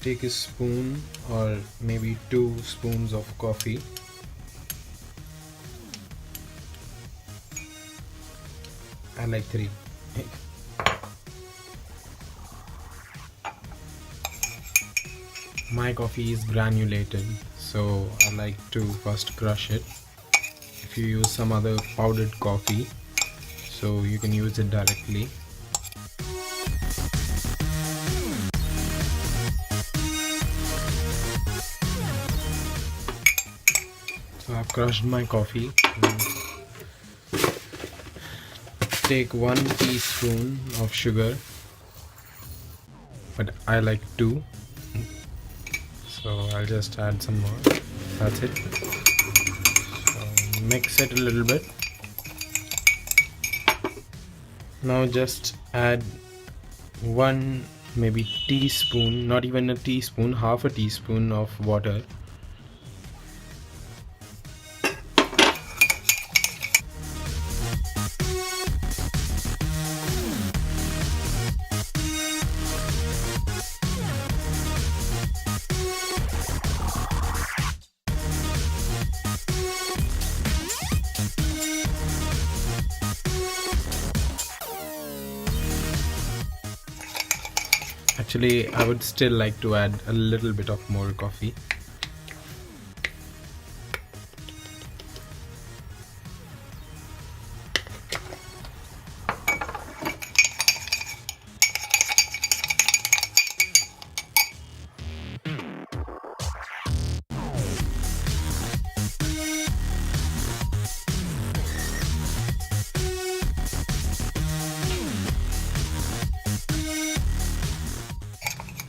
take a spoon or maybe 2 spoons of coffee. I like 3. My coffee is granulated, so I like to first crush it. If you use some other powdered coffee, so you can use it directly. So I've crushed my coffee. Take 1 teaspoon of sugar, but I like 2, so I'll just add some more. That's it. So mix it a little bit. Now just add 1 maybe teaspoon, not even a teaspoon, half a teaspoon of water. Actually, I would still like to add a little bit of more coffee.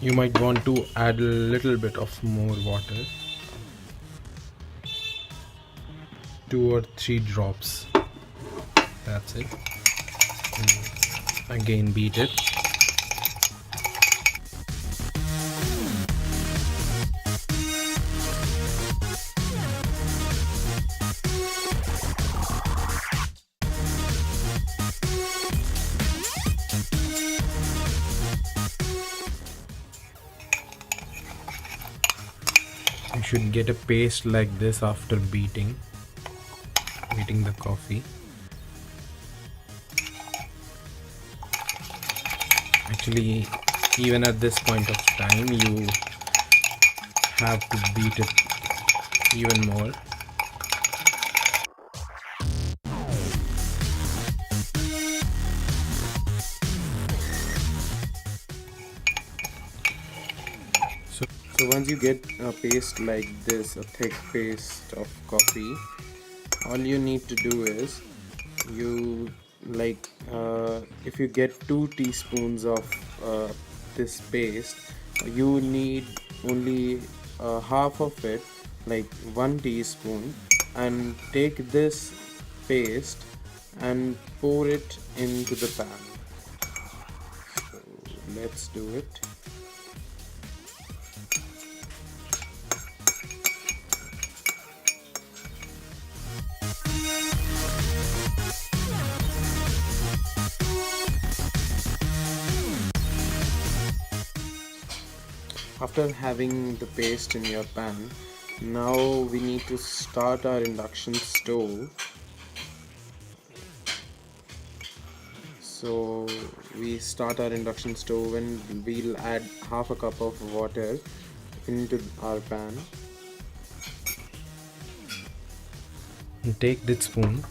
You might want to add a little bit of more water, 2 or 3 drops. That's it. And again beat it. You should get a paste like this after beating the coffee. Actually, even at this point of time, you have to beat it even more. So once you get a paste like this, a thick paste of coffee, all you need to do is if you get 2 teaspoons of this paste, you need only half of it, like 1 teaspoon, and take this paste and pour it into the pan. So let's do it. After having the paste in your pan, now we need to start our induction stove. So we start our induction stove and we'll add half a cup of water into our pan. And take that spoon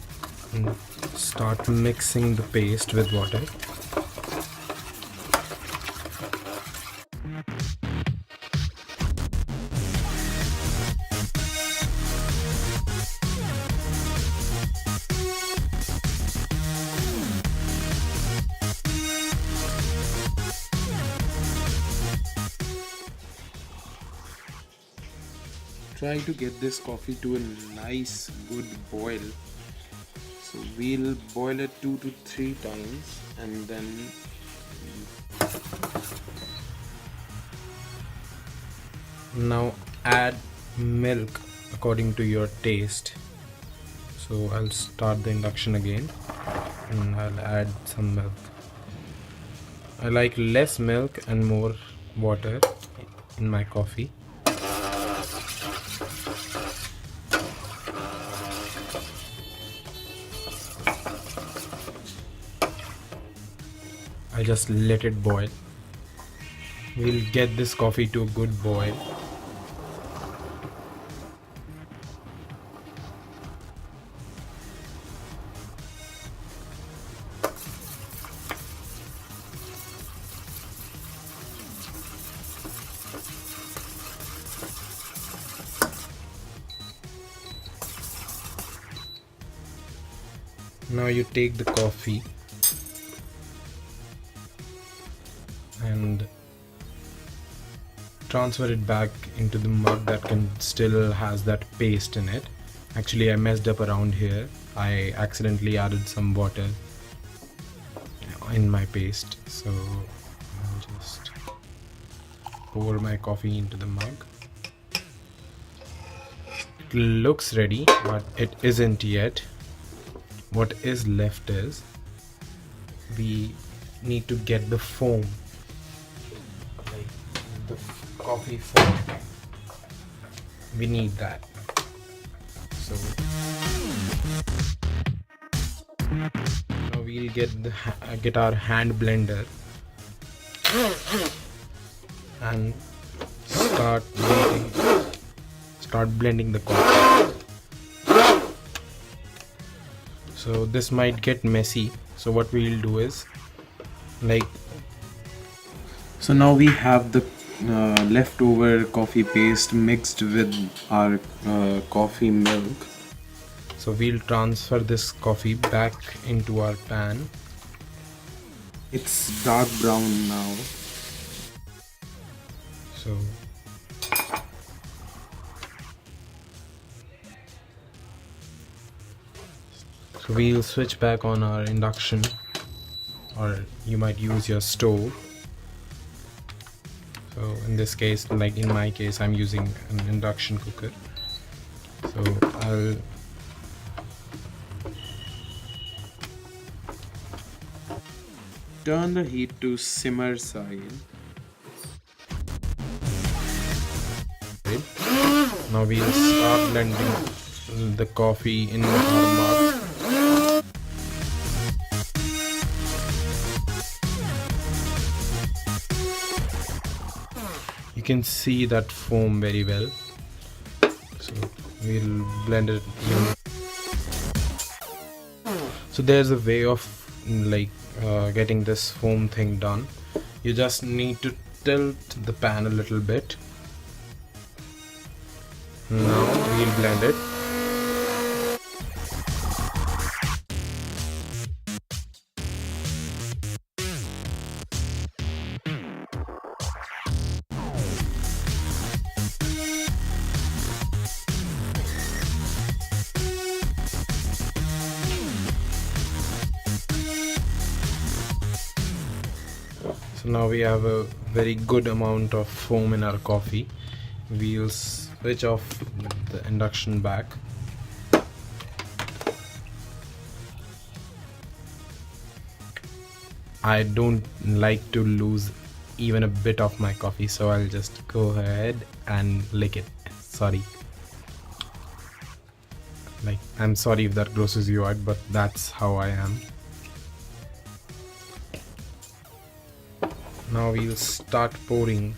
and start mixing the paste with water. Try to get this coffee to a nice good boil. So we'll boil it 2 to 3 times and then now add milk according to your taste. So I'll start the induction again and I'll add some milk. I like less milk and more water. in my coffee. I just let it boil. We'll get this coffee to a good boil. Now you take the coffee and transfer it back into the mug that still has that paste in it. Actually, I messed up around here. I accidentally added some water in my paste, so I'll just pour my coffee into the mug. It looks ready, but it isn't yet. What is left is we need to get the foam, like the coffee foam. We need that. So now we'll get our hand blender and start blending the coffee. So this might get messy, so what we'll do is so now we have the leftover coffee paste mixed with our coffee milk. So we'll transfer this coffee back into our pan. It's dark brown now. So we'll switch back on our induction, or you might use your stove. So in this case, like in my case, I'm using an induction cooker. So I'll turn the heat to simmer side. Now we'll start blending the coffee in our mug. You can see that foam very well, so we'll blend it even. So there's a way of getting this foam thing done. You just need to tilt the pan a little bit. Now we'll blend it. So now we have a very good amount of foam in our coffee. We'll switch off the induction back. I don't like to lose even a bit of my coffee, so I'll just go ahead and lick it. Sorry. I'm sorry if that grosses you out, but that's how I am. Now we'll start pouring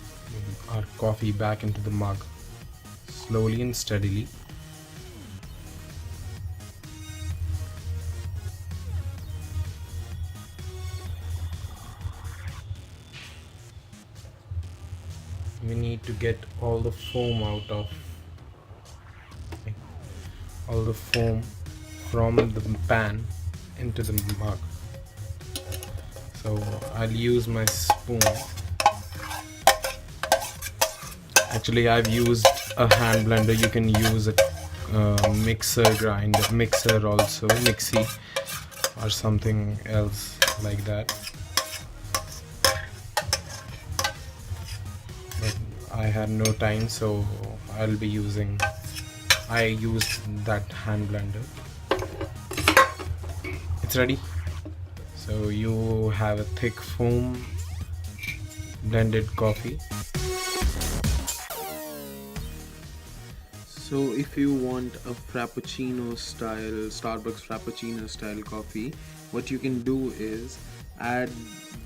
our coffee back into the mug, slowly and steadily. We need to get all the foam out of all the foam from the pan into the mug. So I'll use my spoon. Actually, I've used a hand blender. You can use a mixer also, mixie or something else like that. But I had no time, so I used that hand blender. It's ready. So you have a thick foam blended coffee. So if you want a frappuccino style, Starbucks frappuccino style coffee, what you can do is add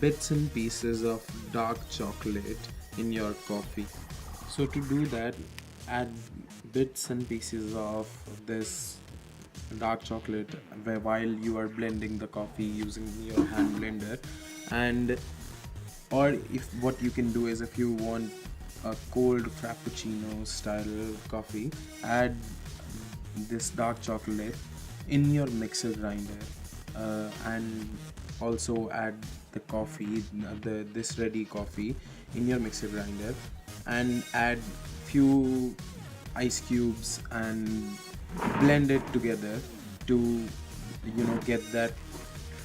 bits and pieces of dark chocolate in your coffee. So to do that, add bits and pieces of this dark chocolate while you are blending the coffee using your hand blender. And or if what you can do is, if you want a cold frappuccino style coffee, add this dark chocolate in your mixer grinder, and also add the coffee, the this ready coffee in your mixer grinder, and add few ice cubes and blend it together to get that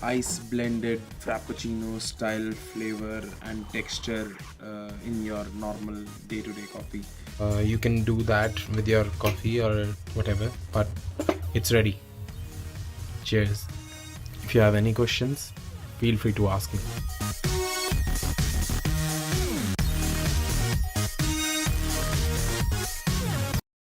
ice blended frappuccino style flavor and texture in your normal day-to-day coffee. You can do that with your coffee or whatever, but it's ready. Cheers. If you have any questions, feel free to ask me.